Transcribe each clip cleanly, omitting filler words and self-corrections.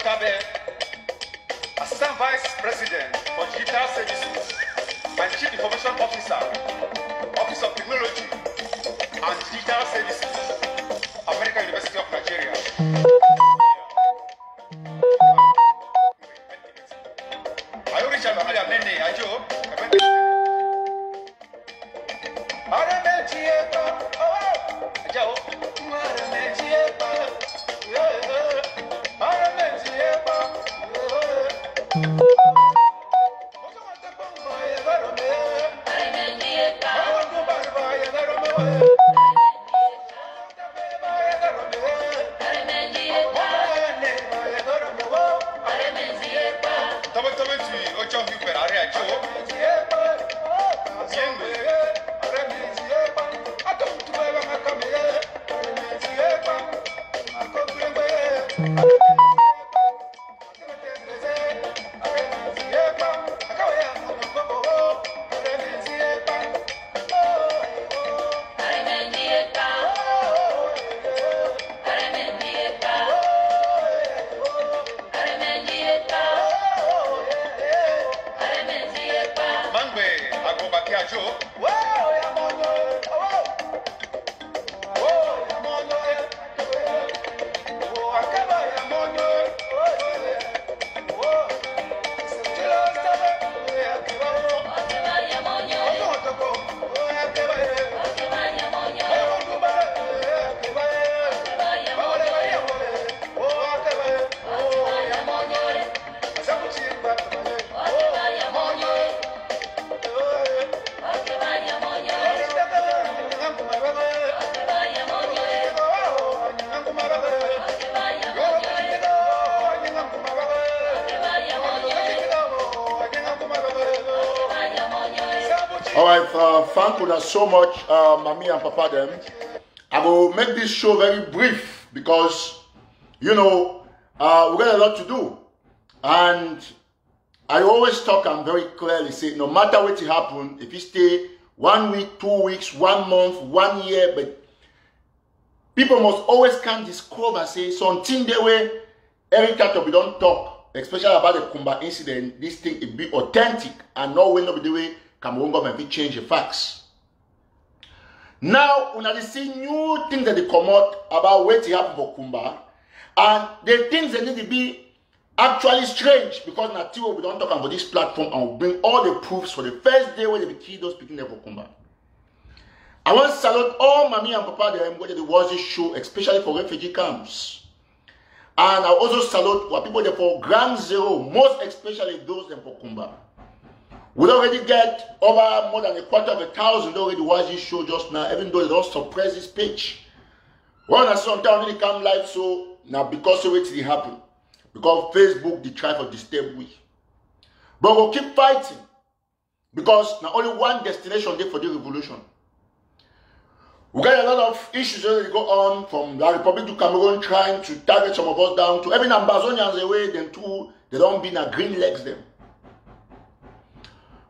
Assistant Vice President for Digital Services and Chief Information Officer, Office of Technology and Digital Services, American University of Nigeria. I originally had a name, I joke. Thank you so much, Mommy and Papa them. I will make this show very brief because, you know, we got a lot to do. And I always talk and very clearly say, no matter what will happen, if you stay 1 week, 2 weeks, 1 month, 1 year, but people must always come discover, say, something the way every Tataw we don't talk, especially about the Kumba incident, this thing it be authentic and not when the way Cameroon government will change the facts. Now, we see new things that they come out about what happened for Kumba, and the things that need to be actually strange because now we don't talk about this platform and we bring all the proofs for the first day when they kill those people there for Kumba. I want to salute all Mommy and Papa them where they watch this show, especially for refugee camps. And I also salute what people there for Ground Zero, most especially those them for Kumba. We already get over more than 250,000 already watch this show just now, even though they don't suppress this page. When I sometimes really come live, so now because of it happen. Because Facebook they try to disturb we. But we'll keep fighting. Because now only one destination there for the revolution. We got a lot of issues that go on from the Republic to Cameroon trying to target some of us down to even Ambazonians away, them too, they don't be na green legs them.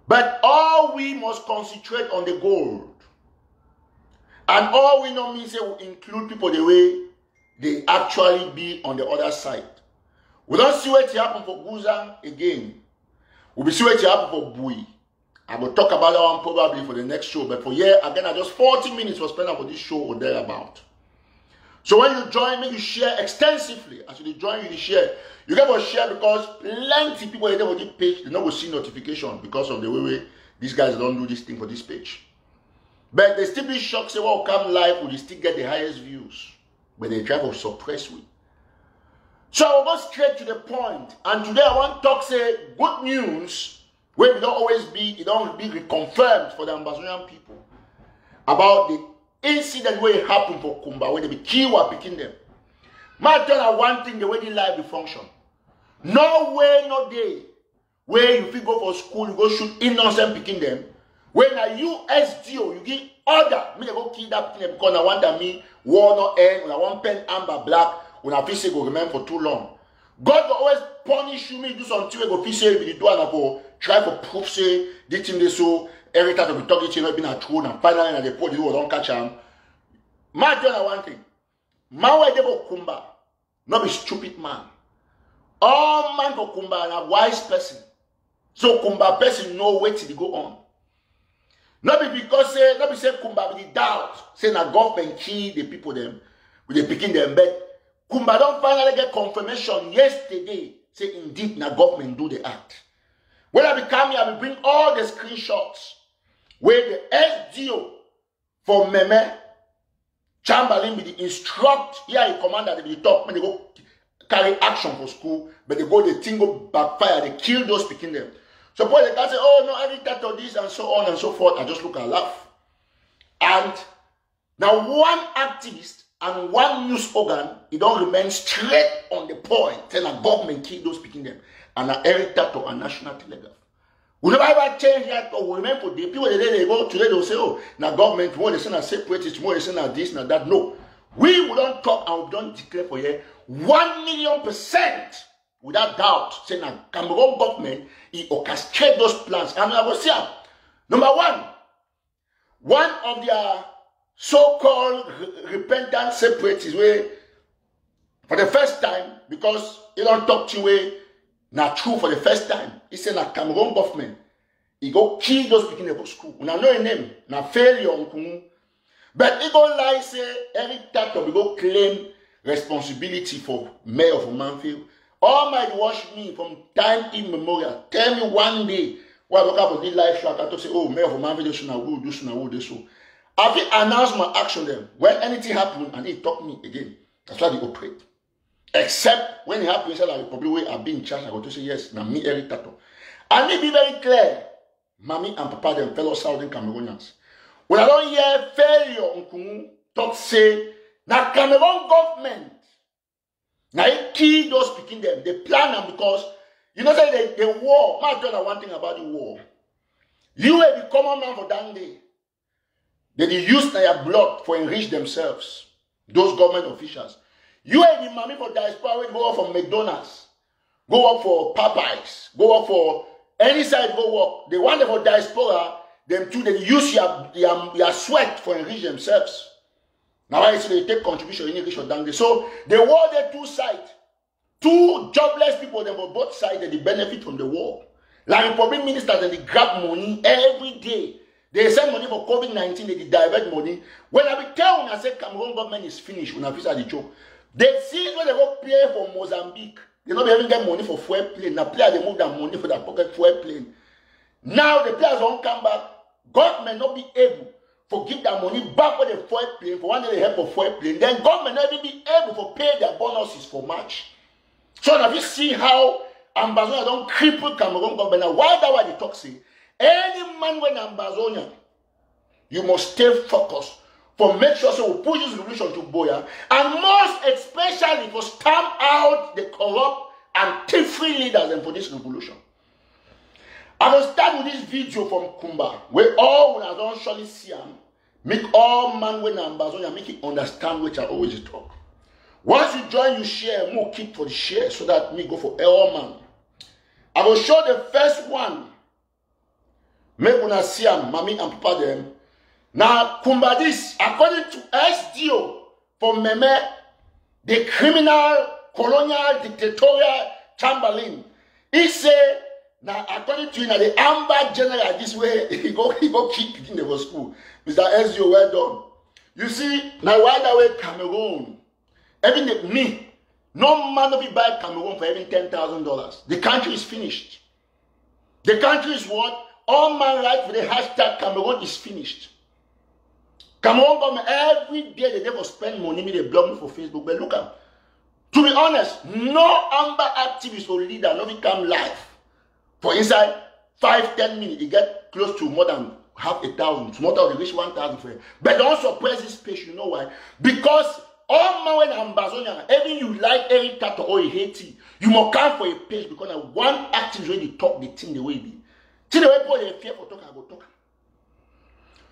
But all we must concentrate on the gold. And all we know means will include people the way they actually be on the other side. We don't see what happen for Guza again. We'll see what happen for Bui. I will talk about that one probably for the next show. But for here, again, I just 40 minutes was spent about this show or thereabout. So when you join me, you share extensively. As you join, you share. You get to share because plenty of people on this page, they don't see notification because of the way these guys don't do this thing for this page. But they still be shocked, say, well, come live, will you still get the highest views? But they try to suppress me. So I will go straight to the point. And today I want to talk, say, good news, where it don't always be, it don't be reconfirmed for the Ambazonian people about the incident where it happened for Kumba, where they be killed while picking them. My tell you one thing, the way the life will function. No way, no day, where you fit go for school, you go shoot innocent picking them. When a you SDO, you give order, me they go kill that picking them because I want that me war no end, when I want pen amber black, when I feel say go remain for too long. God will always punish you, me do something where go feel say if you do and go try to prove say this thing they so every time we talk it, not been a true and finally and they put the don't catch him. My tell you one thing. Man where they go Kumba, not be stupid man. All man for Kumba and a wise person. So Kumba person know where to go on. Not be because not be say Kumba be the doubt. Say na government key the people them with the picking them but Kumba don't finally get confirmation yesterday. Say indeed na government do the act. When I become here, I will bring all the screenshots where the SDO for Meme Chamberlain be the instruct. Here he command that they be the top when they go carry action for school, but they go the thing go backfire, they kill those picking them. Suppose they can say, oh no, every Tataw this and so on and so forth. I just look and laugh. And now one activist and one news organ, it don't remain straight on the point. Tell a government kill those picking them. And every Tataw and National Telegraph. We never ever change that or we remain for the people they go today they'll say, oh, now government, tomorrow they send a separate, tomorrow they send a this and that. No. We don't talk and we don't declare for you 1,000,000% without doubt saying that Cameroon government he orchestrate those plans. And I was here. Number one of their so-called repentant separatists where for the first time, because he don't talk to way not true for the first time. He said that Cameroon government he go kill those people in the school. We know a name, na failure on but he go lie say every Tataw we go claim responsibility for mayor of Manfield. All might watch me from time immemorial. Tell me one day why I look up on this live show I say, oh, mayor of Manfield should not will do so. I will announce my action them when anything happen and he talk me again. That's why they operate. Except when it happens, like probably way I've been in charge, I go to say yes, now me every Tataw. And it be very clear, mommy and papa them fellow Southern Cameroonians. When I don't hear failure on Kumu talk say now Cameroon government now it kill those speaking them. They plan them because you know say the war. I tell you one thing about the war. You will be common man for that day. They use their blood for enrich themselves. Those government officials. You will be mommy for diaspora. Go work for McDonald's. Go work for Popeyes. Go work for any side. Go work. They want them for diaspora. Them too. They use your sweat for enrich themselves. Now I say they take contribution in English or Dangle. So the war there two sides. Two jobless people them on both sides they benefit from the war. Like public ministers they grab money every day. They send money for COVID-19, they divert money. When I be tell when I say Cameroon government is finished, when I visit the joke, they see when they go play for Mozambique. They don't even get money for fuel plane. Now players they move that money for that pocket fuel plane. Now the players won't come back. Government not be able to give that money back for the fuel plane, for one day they help for fuel plane. Then government not even be able to pay their bonuses for March. So now you see how Ambazonians don't cripple Cameroon government. Now why that why they talk say? Any man when Ambazonian, you must stay focused for make sure so we push this revolution to Boya, and most especially for stamp out the corrupt and thief-free leaders and for this revolution. I will start with this video from Kumba, where all when I don't surely see him, make all man when Ambazonian make it understand which I always talk. Once you join, you share, more keep for the share so that me go for all man. I will show the first one. Make una see them, mommy and papa them. Now, Kumba this, according to SDO for Meme, the criminal, colonial, dictatorial Chamberlain, he say, now according to the Amber General, this way, he go keep in the school. Mr. SDO, well done. You see, now why that way Cameroon? Even me, no man will be buy Cameroon for even $10,000. The country is finished. The country is what? All man right for the hashtag Cameroon is finished. Cameroon government every day they never spend money, they blog me for Facebook. But look at, to be honest, no Amber activist or leader no become live. For inside 5-10 minutes, you get close to more than 500,000. More than reach 1,000 for it. But don't suppress this page, you know why? Because all man when Ambazonian, even you like every Tataw or you hate it, you must come for a page because one activist when you talk the thing the way it be. See the way people they fear for talk, I go talk.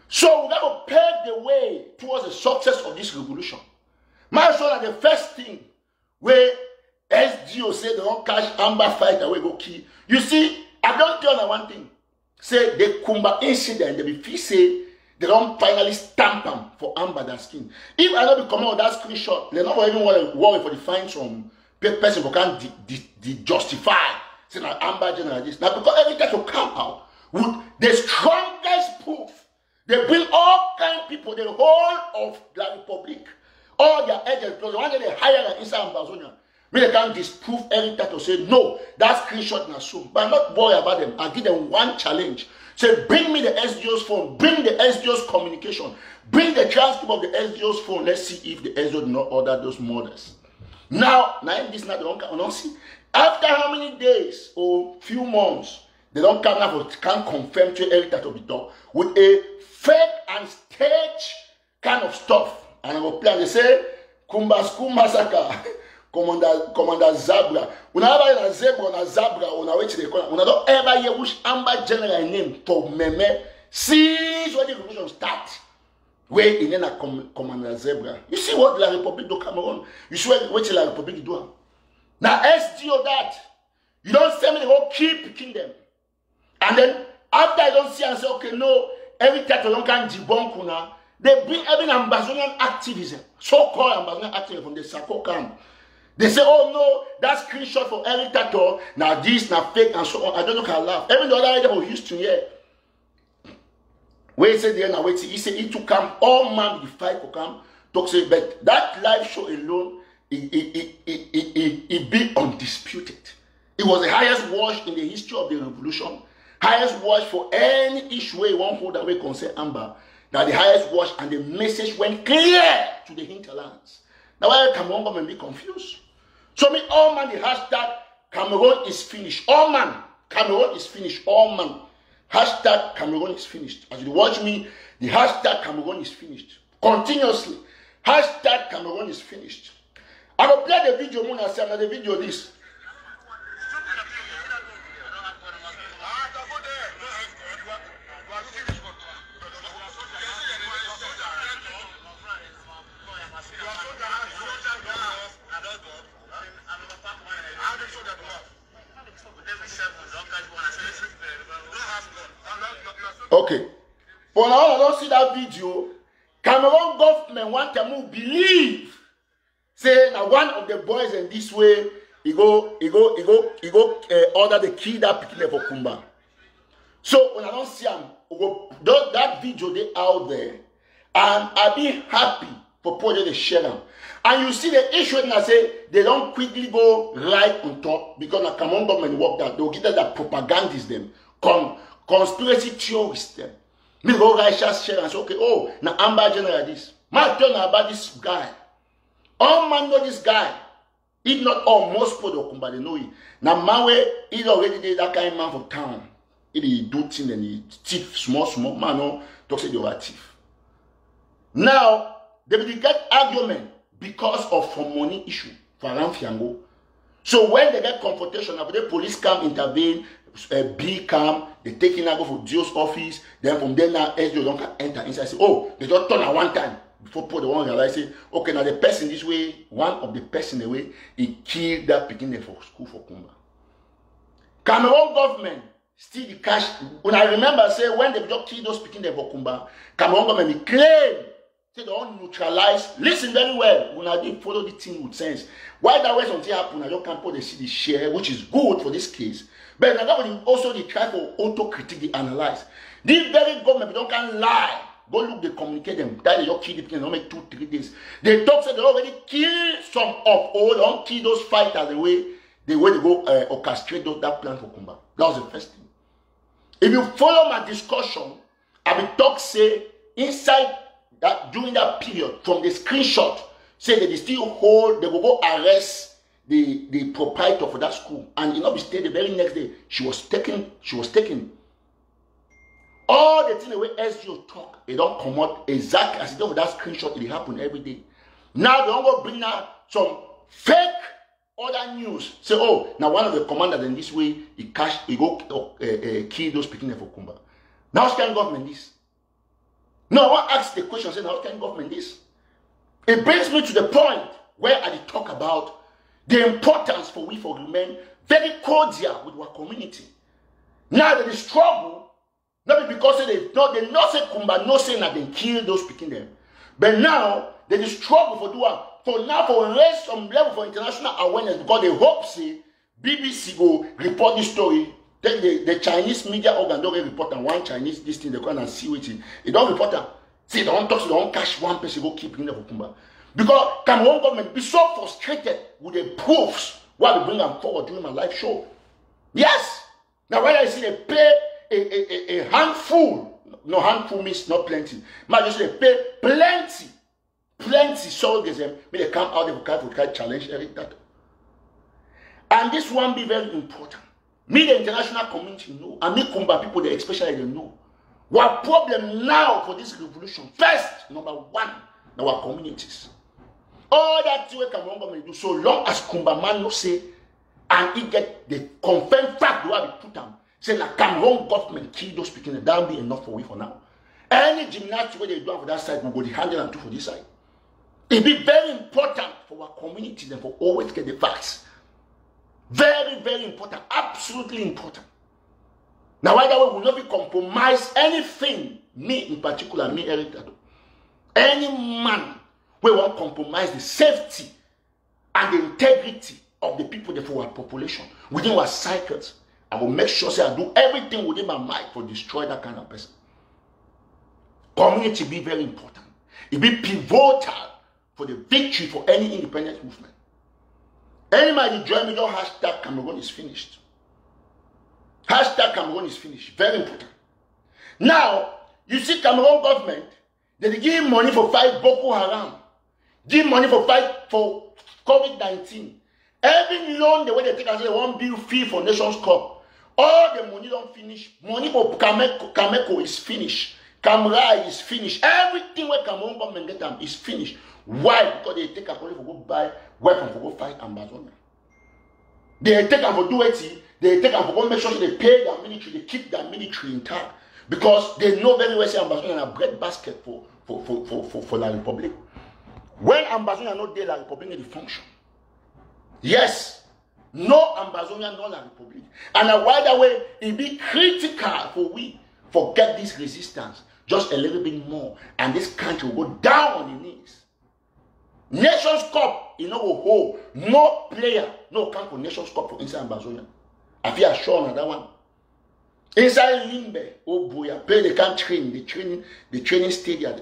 So we got to pave the way towards the success of this revolution. My sure that the first thing where SDO say they don't catch Amber fight away go key. You see, I don't tell you one thing. Say the Kumba incident, they be feel say they don't finally stamp them for Amber that skin. If I don't be coming with that screenshot, they don't even want to worry for the fines from person who can justify saying that Ambazonians like this. Now, because every time you come out with the strongest proof, they bring all kind of people, the whole of the Republic, all their agents, because one day they hire an inside Ambazonia. They can disprove every time to say, no, that screenshot and assume. But I'm not worried about them. I give them one challenge. Say, bring me the SDO's phone, bring the SDO's communication, bring the transcript of the SDO's phone. Let's see if the SDO did not order those murders. Now this not the don't see. After how many days or few months, they don't come now can't confirm to every time to be done with a fake and stage kind of stuff. And I will play. They say, Kumbasku massacre, Commander Zabra. Una ever zebra na Zabra una wait the corner. Una don't ever hear which Amber general name to meme. Since when the revolution start. Where in a Commander Zebra. You see what La Republic do Cameroon? You see what La Republic do? Now SDO that. You don't say me they go keep picking them. And then after I don't see and say, okay, no, every time you don't can debunk una, they bring even Ambazonian activism, so-called Ambazonian activism from the Sako camp. They say, oh no, that screenshot for every Tataw, now this, now fake, and so on. I don't know how to laugh. Even the other idea was used to hear. Where he said there now wait, he said he to come, all man the fight for come, talk say, but that live show alone, it be undisputed. It was the highest watch in the history of the revolution, highest watch for any issue where one hold away concern Amber. Now the highest watch and the message went clear to the hinterlands. Now why Cameroon government be confused? So me all man the hashtag Cameroon is finished. All man, Cameroon is finished. All man. Hashtag Cameroon is finished. As you watch me, the hashtag Cameroon is finished. Continuously. Hashtag Cameroon is finished. I will play the video more and say the video this. Okay. For now, I don't see that video. Cameroon government want to move believe. Say now one of the boys in this way, he go order the kid that picking for Kumba. So when I don't see him, that video they out there, and I be happy for project they share them. And you see the issue and I say they don't quickly go right on top because the Cameroon government work that they'll give them that propagandists them, conspiracy theorists them. Me go righteous share and say, okay, oh, now Ambazonians like this. Man tell me about this guy. All man know this guy. If not all, most people don't come, but they know it. Now man way, he already did that kind of man for town. He do things and he thief, small, man no, talk say they were thief. Now, they will get argument because of some money issue for Fiango. So when they get confrontation, after the police come intervene, B come, they take in and go for Dio's office, then from there now SDO don't enter inside. Say, oh, they just turn at one time before people the one realize say, okay, now the person this way, one of the person the way, he killed that beginning for school for Kumba. Cameroon government still the cash. When I remember say when they just killed those speaking there for Kumba, Cameroon government claim say they don't neutralize. Listen very well. When I did follow the thing with sense. Why that way something happen? I just can't put the CD share, which is good for this case. But now also they try for auto-critique, they analyze. This very government don't can lie. Go look, they communicate them. That they just kill the people, they don't make 2-3 days. They talk say they already kill some of all, don't kill those fighters the way they go orchestrate that plan for Kumba. That was the first thing. If you follow my discussion, I will talk say inside that during that period from the screenshot, say that they still hold, they will go arrest the proprietor for that school, and in Obi State the very next day she was taken. All the things the way SGO talk, they don't come out exactly as it does for that screenshot. It happen every day. Now they don't go bring out some fake other news. Say, oh, now one of the commanders in this way he go kill those picking for Kumba. Now how can government this? No, I want to ask the question. Say, how can government this? It brings me to the point where I talk about the importance for we for remain very cordial with our community. Now that the struggle, not because they not say Kumba, no say that they kill those picking them. But now that the struggle for for raise some level for international awareness because they hope say BBC go report this story. Then the Chinese media organ don't report and one Chinese this thing they go and see what it don't report them. See, they don't talk, they don't catch one person go keep in the Kumba. Because Cameroon government be so frustrated with the proofs why we bring them forward during my live show. Yes. Now when I see they pay a handful, no handful means not plenty. But just they pay plenty soldiers them, may they come out of the challenge Eric that. And this one be very important. Me, the international community know, and me Kumba people, they especially they know. What problem now for this revolution? First, number one, our communities. All that way Cameroon government do, so long as Kumba man no say, and he get the confirmed fact where we put them, say that Cameroon government kill those people, that will be enough for we for now. Any gymnastics where they do for that side, we go the 102 for this side. It be very important for our communities and for always get the facts. Very, very important. Absolutely important. Now, why that way will not be compromise anything. Me in particular, me Eric Tataw. Any man will want compromise the safety and the integrity of the people for our population within our cycles. I will make sure say I do everything within my mind to destroy that kind of person. Community be very important. It be pivotal for the victory for any independence movement. Anybody join me, don't hashtag Cameroon is finished. Hashtag Cameroon is finished. Very important. Now, you see Cameroon government, they give money for fight Boko Haram. Give money for fight for COVID-19. Every loan the way they take as they won't bill fee for Nations Cup. All the money don't finish. Money for Kameko is finished. Camera is finished. Everything where Cameroon government get them is finished. Why? Because they take a money for go buy weapons for go fight Ambazonians. They take them for do it. They take them for go make sure they pay their military. They keep their military intact because they know very well say Ambazonians are bread basket for La Republic. When Ambazonians not there, La Republic need to function. Yes, no Ambazonian, no La Republic. And why that way it be critical for we forget this resistance just a little bit more, and this country will go down on the knees. Nations Cup, you know, hold no player, no come for Nations Cup for inside Ambazonia. I feel sure on that one. Inside Limbe, oh boy, they can't train, the training stadium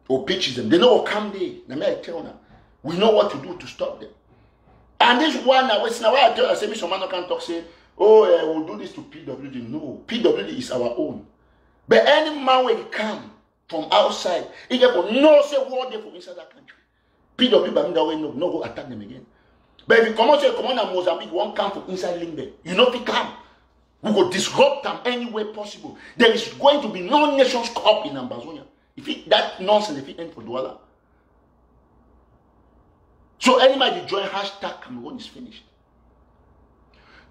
or pitches them. They know what come there. Now I tell them, we know what to do to stop them. And this one now, it's now why I tell you, say, Mr. Man can't talk, say, oh, we'll do this to PWD. No, PWD is our own. But any man when he come from outside, he get for no say what they for inside that country. PWD, but that way no go attack them again. But if you come out say, come on, Mozambique, won't come from inside Limbe. You know if he come. We will disrupt them any way possible. There is going to be no Nations Cup in Ambazonia. If that nonsense, if it ain't for Douala. So anybody join hashtag Cameroon is finished.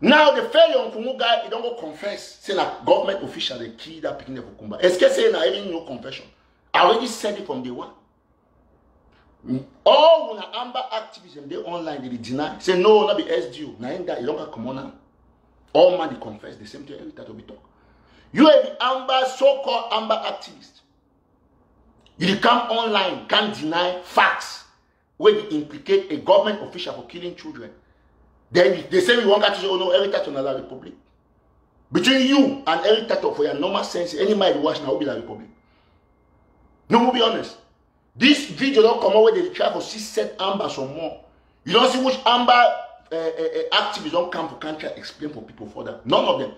Now the failure on Kumu guy, he don't go confess. Say like government official they kill that picking for Kumba. Esque say na even no confession. I already said it from day one. All when Amber activism they online they deny. Say no, not be SDU. Now in that you don't come on now. All man they confess the same thing every time we talk. You are the Amber so-called Amber activist. You come online, can't deny facts where you implicate a government official for killing children. Then they say we want to say, oh no, Eric Tataw na La Republic. Between you and Eric Tataw, for your normal sense, any man watch now will be La Republic. No, we'll be honest. This video don't come out where they try for 6 Ambers or more. You don't see which Amber activists don't come for country explain for people further. None of them.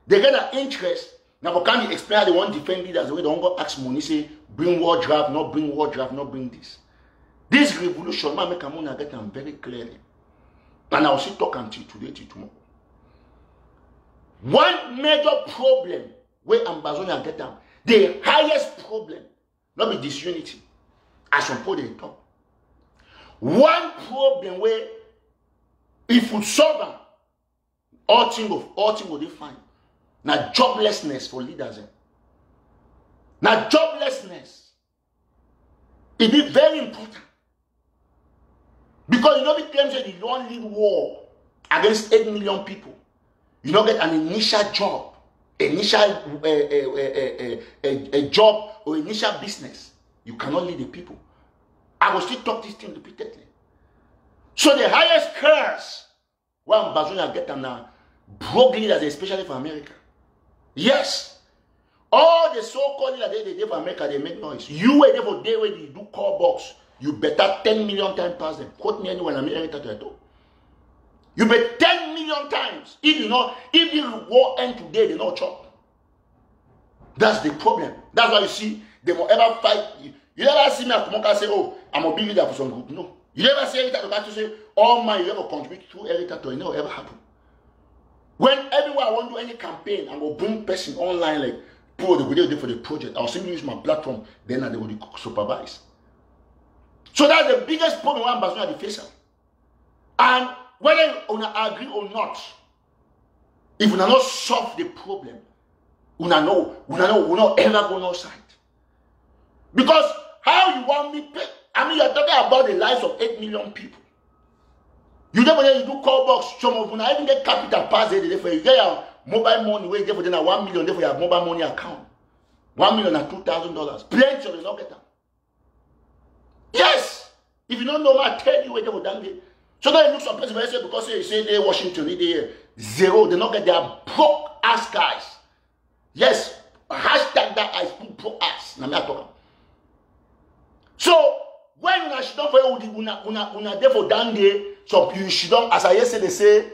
They get an interest. Now, but can't explain how they want to defend leaders the way they don't go ask money, say, bring war draft, not bring war draft, not bring this. This revolution, man, make a money get them very clearly. And I'll still talk until today, till tomorrow. One major problem where Ambazonia get them, the highest problem, not be disunity, as some people they talk. One problem where if we solve them, all things will be fine. Now joblessness for leaders. Now joblessness. It is very important. Because you know we claim that you don't lead war against 8 million people. You don't get an initial job, initial a job or initial business. You cannot lead the people. I will still talk this thing repeatedly. So the highest curse, well, Ambazonians get them now, broke leaders, especially for America. Yes. All the so-called leaders they for America, they make noise. You were there for day when you do call box. You better 10 million times past them. Quote me anyone I'm hearing Tataw. You bet 10 million times. If you war end today, they not chop. That's the problem. That's why you see, they will ever fight. You never see me at Kumoka say, oh, I'm a big leader for some group. No. You never see Eric Tataw to say, oh my, you ever contribute to Eric Tataw. It never ever happen. When everywhere I want to do any campaign, I will bring person online like people the video for the project. I'll simply use my platform, then they will supervise. So that's the biggest problem one Ambazonians are facing. And whether you agree or not, if we not solve the problem, we not ever go outside. Because how you want me pay? I mean, you're talking about the lives of 8 million people. You never you do call box, some of you not even get capital pass there, therefore you get your mobile money where you get for them 1 million, therefore your mobile money account. $1 million and $2,000. Plenty of them not get that. Yes! If you don't know, I tell you where they will down there. So now you look some person say because they say they Washington, they zero, they not get their broke ass guys. Yes, hashtag that I put broke ass. Now me talking. So when you should not for una therefore down there, so you should not, as I say they say,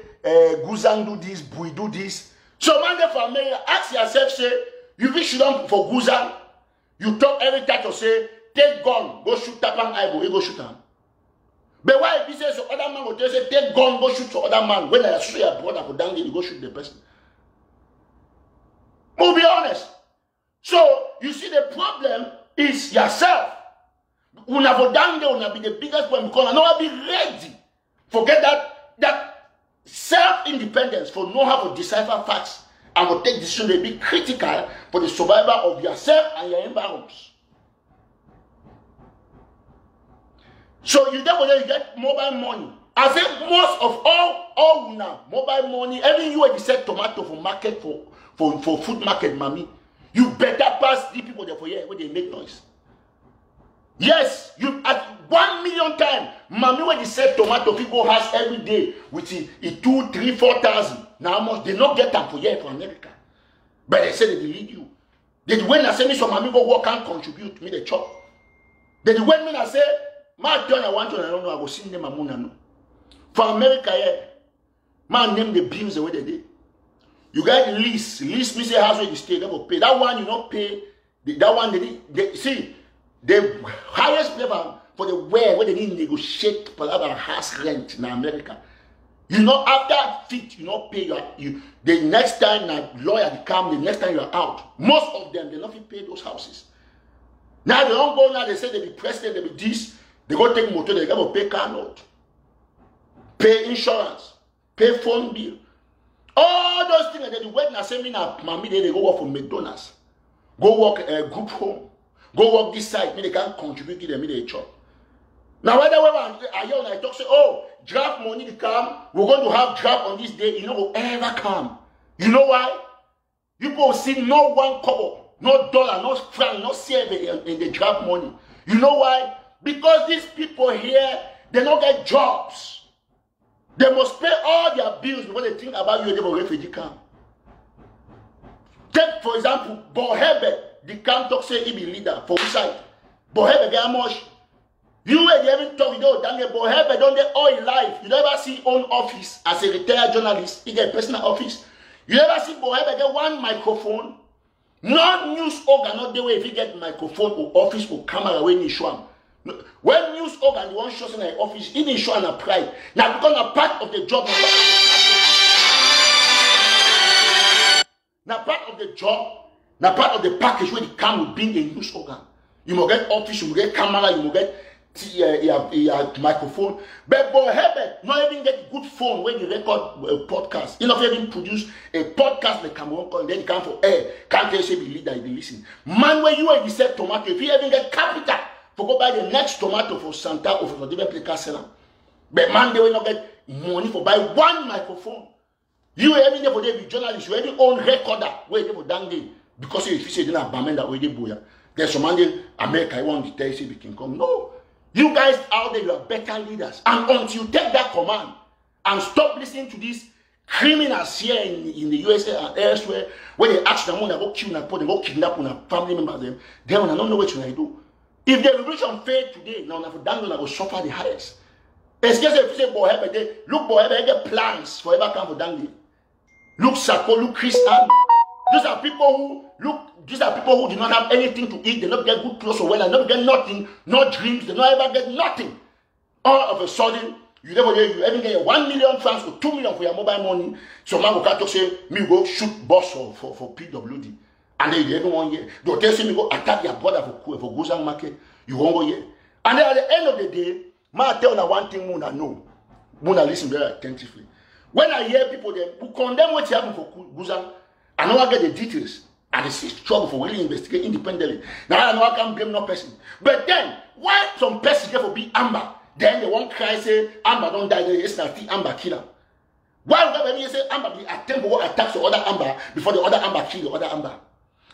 Guzan do this, Bui do this. So man there for America, ask yourself, say, you should not for Guzan, you talk every time to say, take gun, go shoot Tapan Aibo, you go shoot him. But why if he says so other man will tell you, take gun, go shoot to other man. When I shoot your brother for down there, you go shoot the person. We'll be honest. So you see the problem is yourself. Una for down there, una be the biggest problem because I know be ready. Forget that self-independence for know how to decipher facts and will take decisions will be critical for the survival of yourself and your environment. So you get mobile money. I say most of all now mobile money. Even you when you sell tomato for market for food market, mommy, you better pass the people there for here when they make noise. Yes, you at 1 million times, mommy when you sell tomato, people has every day with it 2, 3, 4,000. Now how much they not get them for here for America, but they say they lead you. They when I say me some mommy go work and contribute me the chop. Then when me I say. My turn, I want to, I don't know, I will sing them a moon. For America, yeah, man, name the bills the way they did. You got lease me say house where you stay, they will pay. That one you not pay, that one they see, the highest level for the where they need negotiate for our house rent in America. You know, after fit, you not pay the next time that lawyer come, the next time you are out. Most of them, they not pay those houses. Now they don't go now, they say they be president, they be this. They go take motor, they go pay car note, pay insurance, pay phone bill. All those things that they wait na say me na mommy they go work for McDonald's. Go work a group home. Go work this side, me they can't contribute to them, me they chop. Now whether I talk say, oh, draft money to come, we're going to have draft on this day, you know will ever come. You know why? You go see no one kobo, no dollar, no franc, no silver in the draft money. You know why? Because these people here, they don't get jobs. They must pay all their bills before they think about you, they will refugee camp. Take, for example, Bohebe, the camp talk say he be leader for which side. Bohebe get how much? You were even talk, you know, Daniel Bohebe don't get all in life. You never see own office as a retired journalist, he get personal office. You never see Bohebe get one microphone. No news organ, not the way if he get microphone or office or camera when you show him. When news organ the one shows in the office, he didn't show an pride. Now because a part of the job, now part of the job, now part of the package where they come with being a news organ. You must get office, you must get camera, you must get microphone. But Bohebe not even get good phone when you record a podcast. You not even produce a podcast like Cameroon call, then you come for air. Can't say be leader, you listen. Man, when you and you sell tomato, if you even get capital. For go buy the next tomato for Santa or for different place seller. But man, they will not get money for buy one microphone. You every day for they be journalists, you every own recorder where they for dang day. Because if you say they not bamenda where they boya. There's some man America I want to tell you they can come. No. You guys out there, you are better leaders. And until you take that command and stop listening to these criminals here in the USA and elsewhere, where they ask them, they go kill them, they go kidnap them, family members, them, then I don't know what you do. If the revolution failed today, now for that, I will suffer the highest. Excuse me, if you say, boy, look, boy, I get plans forever come for Dangley. Look, Sako, look, Christian. These are people who do not have anything to eat. They don't get good clothes or well, and don't get nothing, no dreams. They don't ever get nothing. All of a sudden, you even get 1 million francs or 2 million for your mobile money. So man will come to say, me go shoot boss for PWD. And then you even 1 year. They'll tell you, me go attack your brother for Guzang market. You won't go here. And then at the end of the day, man tell you one thing, Muna know. Muna listen very attentively. When I hear people then who condemn what happened for Guzang, I know I get the details and they see trouble for really investigate independently. Now I know I can't blame no person. But then, why some person get for be Amber? Then they won't cry, say, Amber don't die, it's not the Amber killer. Why would they say Amber be attempt to attack the other Amber before the other Amber kill the other Amber?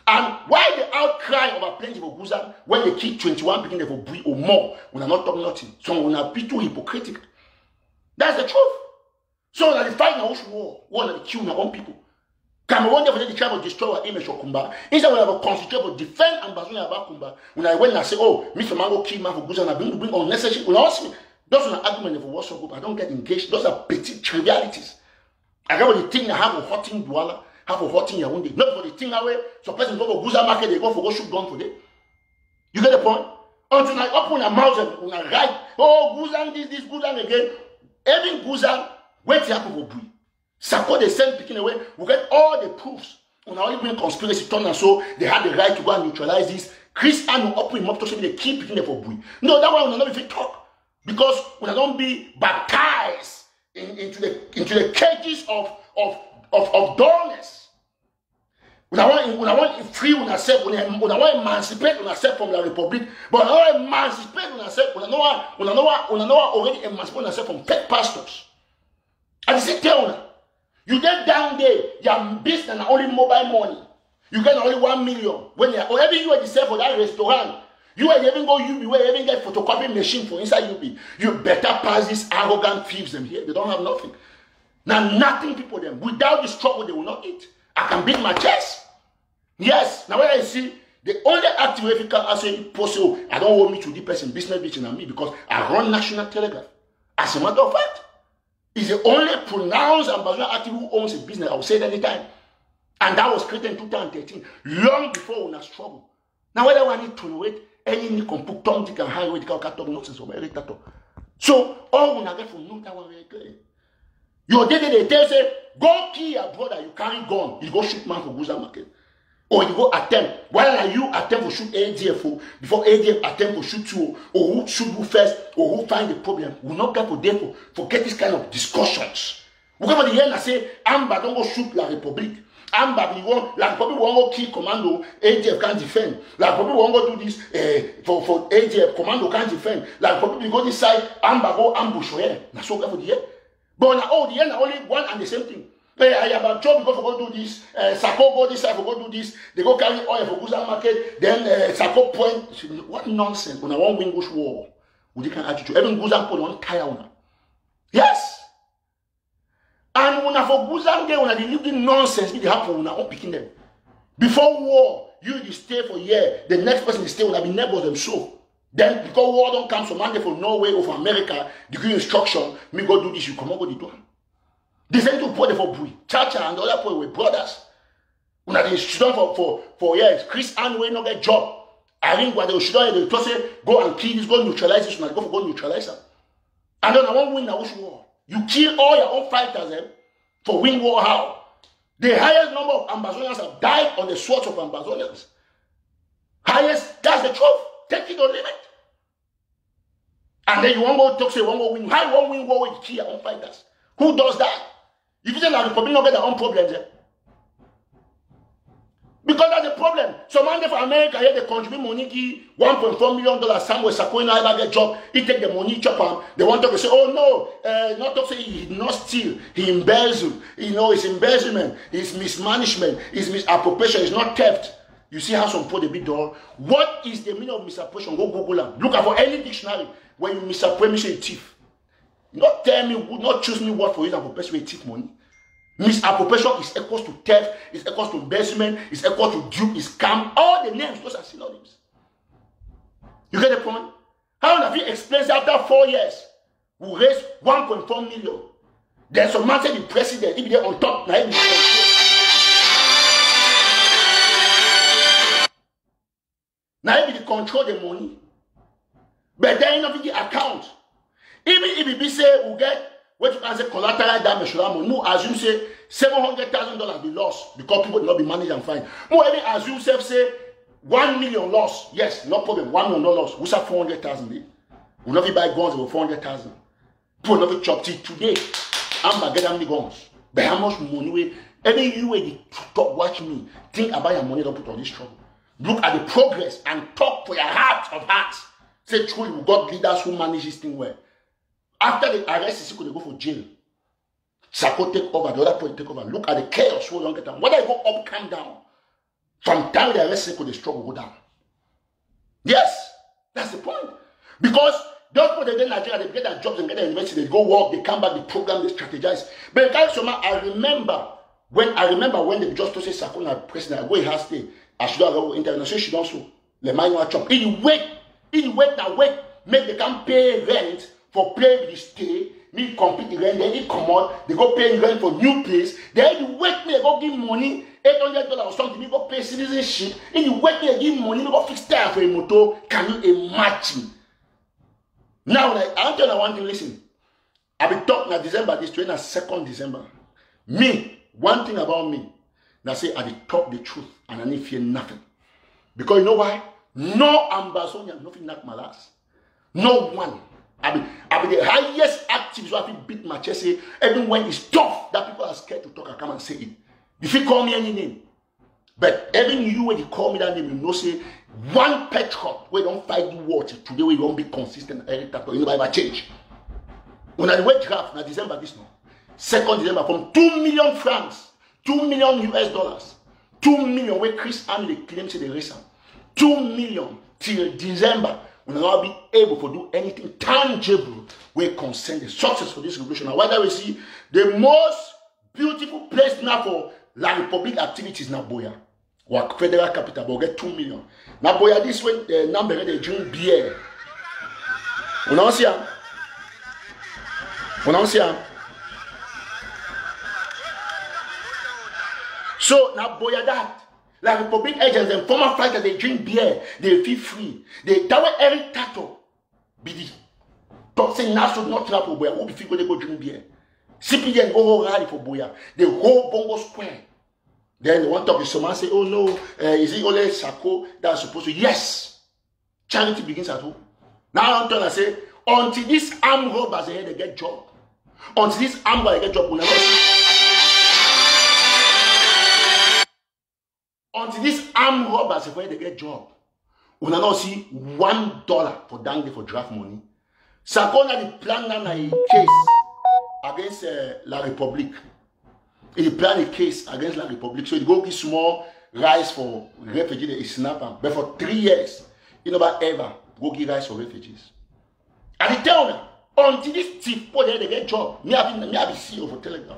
And why the outcry about plenty for Guzang when they kill 21 people for Bui or more when I'm not talking nothing? Some will not be too hypocritical. That's the truth. So that the fight now war, one of the kill our own people. Cameroon never did try to destroy our image of Kumba. Instead, we have a concentrate to defend Ambazonians about Kumba. When I went and I say, oh, Mr. Mango kill man for Guzang, I bring unnecessary. When I ask me, those are arguments for WhatsApp group. I don't get engaged. Those are petty trivialities. I got the thing I have a hurting Douala, have a hurting Yaoundé. Not for the thing away. So person go for Guzang market, they go for go shoot gun for them. You get the point? Until I open a mouth and I write, oh, Guzang this, Guzang again. Every Guzang, wait to happen for Bui. Support the same picking away, we get all the proofs. When I only bring conspiracy turn and so they had the right to go and neutralize this. Chris and will open him up to say they keep picking for Bui. No, that one will not even talk. Because we don't be baptized into the cages of dullness. When I want free when I say when I want emancipate when I say from the republic, but I want emancipate when I say when I know already emancipate when I say from fake pastors. And see tell you get down there, your business and only mobile money. You get only 1 million. When you or every you are sell for that restaurant, you are even go UB where you even get photocopy machine for inside UB. You better pass these arrogant thieves them here. They don't have nothing. Now nothing people them. Without this trouble, they will not eat. I can beat my chest. Yes. Now when I see the only active way you can say possible, I don't want me to the person business bitching on me because I run national telegraph. As a matter of fact. Is the only pronounced Ambazonian active who owns a business. I will say it anytime. And that was created in 2013, long before we had struggle. Now, whether I need to tolerate any compute Tom, Dick, and highway, the talk nonsense of Eric Tataw. So, all we get from no tower very clear. Your day they tell say, go kill your brother, you carry gun, you go shoot man for Guzang market. Or you go attempt. Why are you attempt to shoot ADF before ADF attempt to shoot you? Or who shoot you first? Or who find the problem? We will not get for them for get this kind of discussions. We come at the end and say, Amba don't go shoot La Republique. Amba we want La Republique won't go kill commando. ADF can't defend. La Republique won't go do this for ADF commando can't defend. La Republique we go this side. Amba go ambush here. Now so get for the end. But now the end only one and the same thing. Hey, I have a job because go do this. Sako go this side for go do this. They go carry oil for Guzang market. Then Sako point. What nonsense! When I want win Bush war, we can attitude. Even Guzang put on tire on. Yes. And when I for Guzang there, when I leave the nonsense, it happen when I won't picking them. Before war, you stay for a year. The next person they stay will be neighbors them so. Then because war don't come from Monday for Norway or from America, they give you instruction. Me go do this. You come on go do it. They sent to put for Bui, Chacha and the other people were brothers. When they shoot for years, Chris and we not get job. I think what they should do, they say go and kill this, go neutralize this, and go neutralize them. And then I won't win the war. You kill all your own fighters for win war how? The highest number of Ambazonians have died on the swords of Ambazonians. Highest, that's the truth. Take it or leave it. And then you won't go talk say one more win. How you won't win war when you kill your own fighters? Who does that? If you say that the Republic not get their own problems, because that's the problem. Some man for America here they contribute money, $1.4 million. Somewhere Sako now ever get job. He take the money, chop him. They want to say, oh no, not to say he did not steal, he embezzled. You know, it's embezzlement, it's mismanagement, it's misappropriation, it's not theft. You see how some people they be dull. What is the meaning of misappropriation? Go Google them. Look at for any dictionary. When you misappropriate, you thief. Not tell me, not choose me what for you for person with thief money. Misappropriation is equals to theft, is equals to embezzlement, is equals to dupe, is scam. All the names, those are synonyms. You get the point? How have you explained after 4 years, we raised 1.4 million? There's some man said the president, if they're on top, now he will control. Now he will control the money. But then you know the account. Even if it be say we get what you can say collateral damage, no assume say $700,000 be lost because people will not be managed and fine. No even assume say 1 million loss. Yes, no problem. 1 million loss. We have 400,000. We not buy guns for 400,000. People not chop till today. I'm gonna get how many guns. But how much money we? Any you way talk watch me. Think about your money. Don't put all this trouble. Look at the progress and talk to your heart of hearts. Say truly, we got leaders who manage this thing well. After the arrest, they go for jail. Sako take over, the other point take over. Look at the chaos who don't get down. Whether they go up, come down. From time the arrest, they struggle go down. Yes, that's the point. Because those people they get Nigeria, they get their jobs and get their university, they go work, they come back, they program, they strategize. But I remember when they just to say Sako na president, I go in her stay. I should have go internet. So she don't so. Le man you chop. In wait, make they can pay rent for play with the stay. Me complete the rent, then it come out, they go pay rent for new place. Then you wait me, they go give money, $800 or something, me go pay citizenship. And you wait me, give money, me go fix tire for a motor. Can you imagine? Now, like, I tell you one thing, listen. I be talking in December, this 22nd December. Me, one thing about me, I say I talk the truth and I need fear nothing. Because you know why? No Ambazonian, nothing knock my last. No one. I be the highest activist who have beat my chest. Say, even when it's tough, that people are scared to talk, I come and say it. If you call me any name, but even you when you call me that name, you know say one patriot we don't fight the war today we won't be consistent. You know I change. When I wait draft na December this month, 2nd December from 2 million francs, 2 million US dollars, 2 million where Chris Army they claim say they raise 2 million till December. We will not be able to do anything tangible where concern the success for this revolution. And whether we see the most beautiful place now for La Republic activities now Boya. Or federal capital, but get 2 million. Now Boya this way the number they drink beer. We don't see them. We don't see them. So now Boya that. Like Republic agents and former fighters, they drink beer, they feel free. That way every Tataw be the don't say national not trap for Boya. Who be free when they go drink beer? CPN go whole rally for Boya. The whole Bongo Square. Then they want to talk to someone say, oh no, is it only Sako that's supposed to? Yes. Charity begins at home. Now I'm trying to say, until this armed robbers they get job. Until this armed robbers get job, we'll never see. Until these armed robbers, when they get job, we will not see $1 for dang for draft money. Sakona the plan now a case against La Republic. He plan a case against La Republic. So he go give small rice for refugees. They snap them. But for 3 years, you know ever go give rice for refugees. And he tell them until this thief they get job. Me have CEO for Telegram.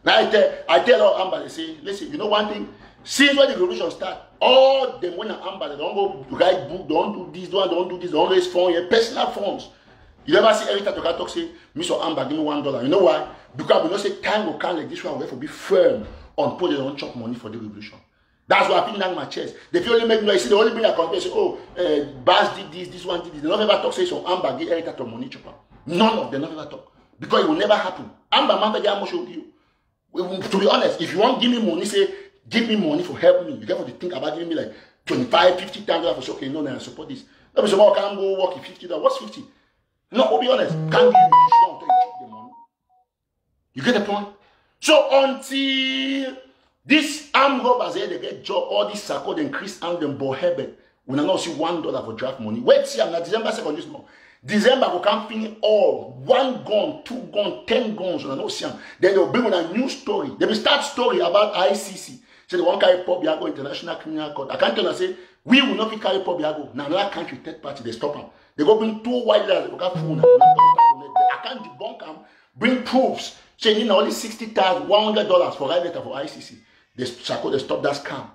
Now I tell all Amber, they say, listen, you know one thing. Since when the revolution start, all them when Amber, they don't go write book, don't do this, don't do this, don't raise funds, personal funds. You never see every time to talk say, Mr. Amber, give me $1. You know why? Because we don't say time will come like this one, we have to be firm on people they don't chop money for the revolution. That's why I pin down my chest. They feel only make noise. See, they only bring a company say, oh, Baz did this one did this. They don't ever talk say so Amber give every time to money chopper. None of them never talk. Because it will never happen. Amber, man, how much will you? To be honest, if you want give me money, say, give me money for help me. You have to think about giving me like 25, 50,000 for say, okay, no, I support this. Let me say, well, can't go work in $50. What's 50? No, I'll be honest. Can't give you this until you chop the money. You get the point? So until this armed robbers they get job, all this Sako and Chris and them Bohebet, we not see $1 for draft money. Wait, see, I'm not December 2nd this month. December we can finish all 1 gun, 2 guns, 10 guns. And I know see them. Then they'll bring on a new story. They will start story about ICC. Say they won't carry Paul Biago International Criminal Court. I can't tell them say we will not be carry Paul Biago. Now another country third party they stop them. They go bring 2 white lawyers. They got phone. I can't debunk them. Bring proofs. Saying only $60,100 for write letter for ICC. They stop that scam.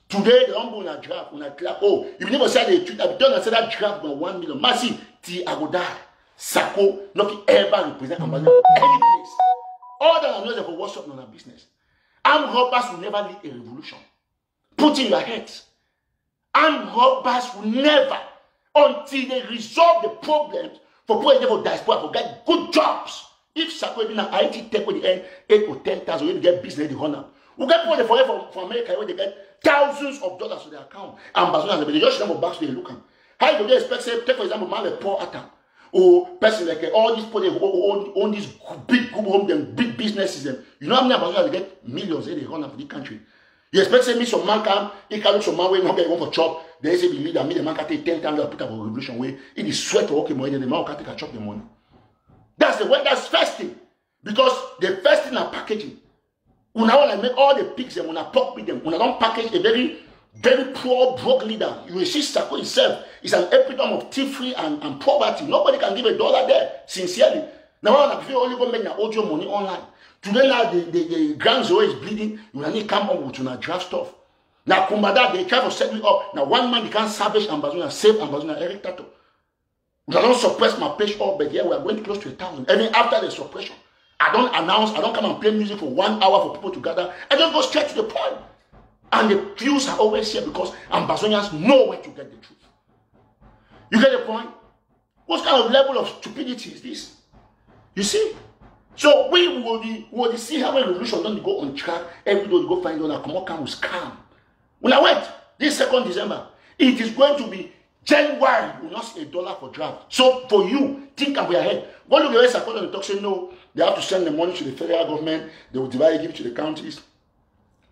Today they don't go in a draft. Oh, if you never said they tweet, I've done. I said that draft by 1 million. Massive. I go die. Sako not ever represent Ambazonians any place. All that I know is for what's up in our business. Armed robbers will never lead a revolution. Put in your heads. Armed robbers will never, until they resolve the problems for people for diaspora for get good jobs. If Sako in an IT tech with the end 8 or 10,000, we get business they run up. We get people for America where they get thousands of dollars to their account. Ambazonians, they just number back to the look. How do they expect, say, take for example, man like poor atom or person like all these people who own these big group home, them big businesses, them. You know how many Ambazonians they get millions they run up for the country. You expect say me some man come, he can look some man way not get one for chop. They say believe that me the man can take 10 times put up a revolution way. It is sweat to okay money, the man can take a chop the money. That's the way. That's first thing, because the first thing are packaging. When I want to make all the pigs them, when I talk with them, when I don't package a very, very poor, broke leader, you will see Sako itself is an epitome of thievery and poverty. Nobody can give $1 there, sincerely. Now, if you only go make your audio money online, today now the Grand Zero is bleeding, you will need to come up with your draft stuff. Now, Kumbada, they try to set me up. Now, one man, they can't salvage Ambazonia, save Ambazonia, Eric Tataw. I don't suppress my page all, but here we are going close to 1,000. Even after the suppression, I don't announce, I don't come and play music for 1 hour for people to gather. I just go straight to the point. And the views are always here because Ambazonians know where to get the truth. You get the point? What kind of level of stupidity is this? You see? So we will see how a revolution don't go on track. Everybody go find out come on, scam. When I went this 2nd December, it is going to be January. You will not see $1 for draft. So for you, think of your head. Go look at the rest of the talk say no, they have to send the money to the federal government, they will divide it, give it to the counties.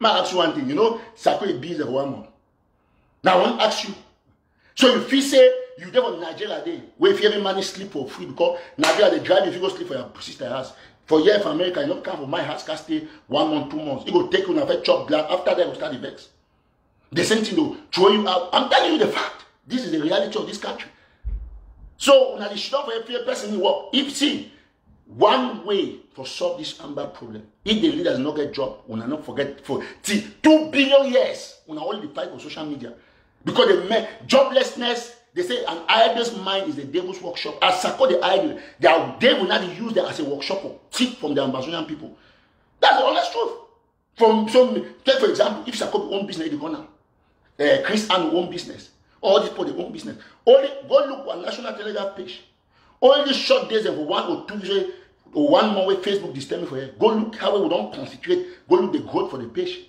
I ask you one thing, you know, Sako is busy for 1 month. Now I want to ask you. So if you say you live in Nigeria day, where if every money sleep for free because Nigeria they drive if you go sleep for your sister house. For here for America, you don't come for my house, can stay 1 month, 2 months. You go take you and chop black. After that, you start the vex. The same thing though, throw you out. I'm telling you the fact. This is the reality of this country. So now the shop for every person you work. If see one way for solve this Amber problem, if the leaders not get job, we not forget for 2 billion years, we not only fight on social media. Because the joblessness, they say an idle's mind is the devil's workshop. As Sako the idle, they will not use that as a workshop or tip from the Ambazonian people. That's the honest truth. From some, take for example, if Sako own business, they go now. Chris Ann own business. All these people they own business. Only go look on National Telegraph page. Only these short days of 1 or 2 days or 1 more way Facebook disturbing for here. Go look how we don't constitute. Go look the growth for the page.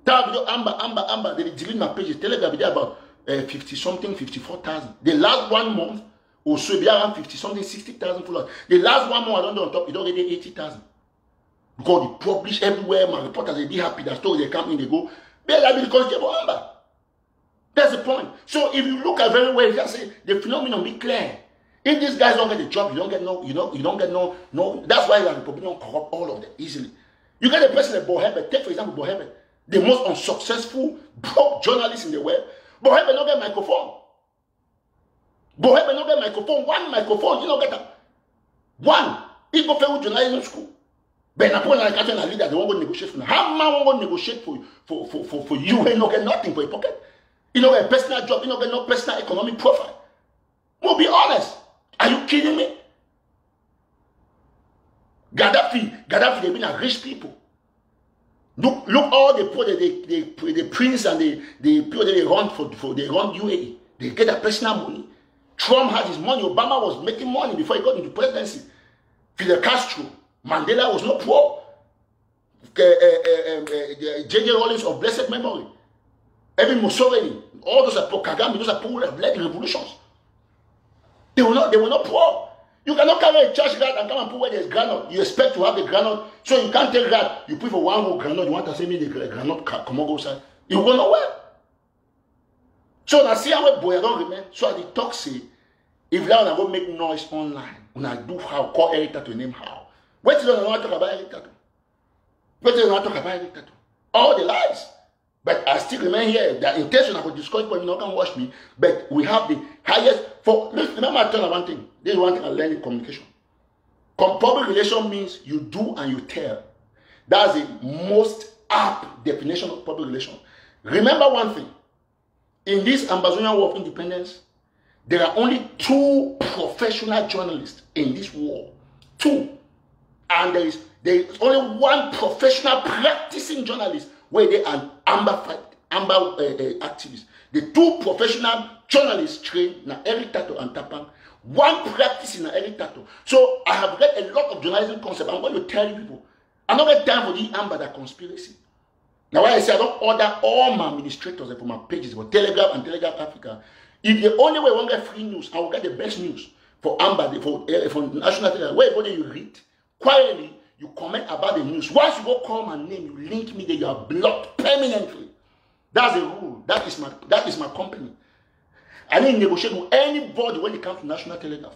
That video Amber. They delete my page. The Telegraph there about 50 something, 54,000. The last 1 month or so be around 50 something, 60,000 followers. The last 1 month I don't know on top. It already 80,000. Because they publish everywhere. My reporters they be happy. That story they come in they go. Because they go Amber. That's the point. So if you look at very well, you just say the phenomenon be clear. If these guys don't get the job, you don't get no. That's why the Republicans corrupt all of them easily. You get a person like Bohebe. Take for example Bohebe, the most unsuccessful broke journalist in the world. Bohebe don't get microphone. Bohebe don't get microphone. 1 microphone, you don't get that. 1. He go fail journalism school. But na point like a leader, they won't go negotiate for. How man won't negotiate for you and not get nothing for your pocket? You know, a personal job, you know, no personal economic profile. We'll be honest. Are you kidding me? Gaddafi, they've been a rich people. Look all the poor, the prince and the people that they run they run UAE. They get their personal money. Trump had his money. Obama was making money before he got into presidency. Fidel Castro, Mandela was not poor. J.J. Rollins of blessed memory. Even Mussolini, all those are poor. Kagame, those are poor who have led the revolutions. They were not poor. You cannot carry a church rat and come and put where there's granite. You expect to have the granite, so you can't take rat. You put for 1 whole granite, you want to say me the granite come on go side. You go nowhere. So now see how boy don't remain. So the talk say, if now I go make noise online, when I do how call Eric Tataw name how. What is not talk about Eric Tataw? What is not talk about Eric Tataw? All the lies. But I still remain here. The intention I could discuss, but you not can watch me. But we have the highest. Remember, I tell you one thing. This is one thing I learned in communication. Public relation means you do and you tell. That's the most apt definition of public relation. Remember one thing. In this Ambazonian War of Independence, there are only 2 professional journalists in this war. 2. And there is only 1 professional practicing journalist where they are Amber activists. The 2 professional journalists trained na Eric Tataw and Tapang. 1 practicing na Eric Tataw. So I have read a lot of journalism concepts. I'm going to tell you people. I'm not got time for the Amber that conspiracy. Now why I say I don't order all my administrators for my pages for Telegraph and Telegraph Africa. If the only way I want to get free news, I will get the best news for Amber, for National Telegraph. Where you read, quietly, you comment about the news. Once you go call my name, you link me, then you are blocked permanently. That's a rule. That is my company. I didn't negotiate with anybody when it comes to National Telegraph.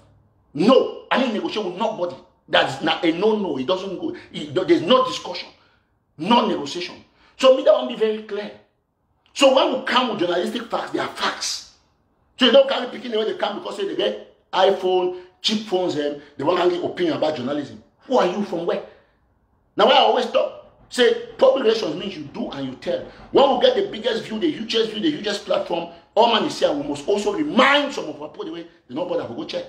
No, I didn't negotiate with nobody. That's not a no. It doesn't go. There's no discussion, no negotiation. So me that one be very clear. So when we come with journalistic facts, they are facts. So you don't carry picking the way they come because they get iPhone, cheap phones, and they want to give opinion about journalism. Who are you from where? Now I always talk. Say public relations means you do and you tell. When we get the biggest view, the hugest platform, all man is here, we must also remind some of our people the way they know bother to go check.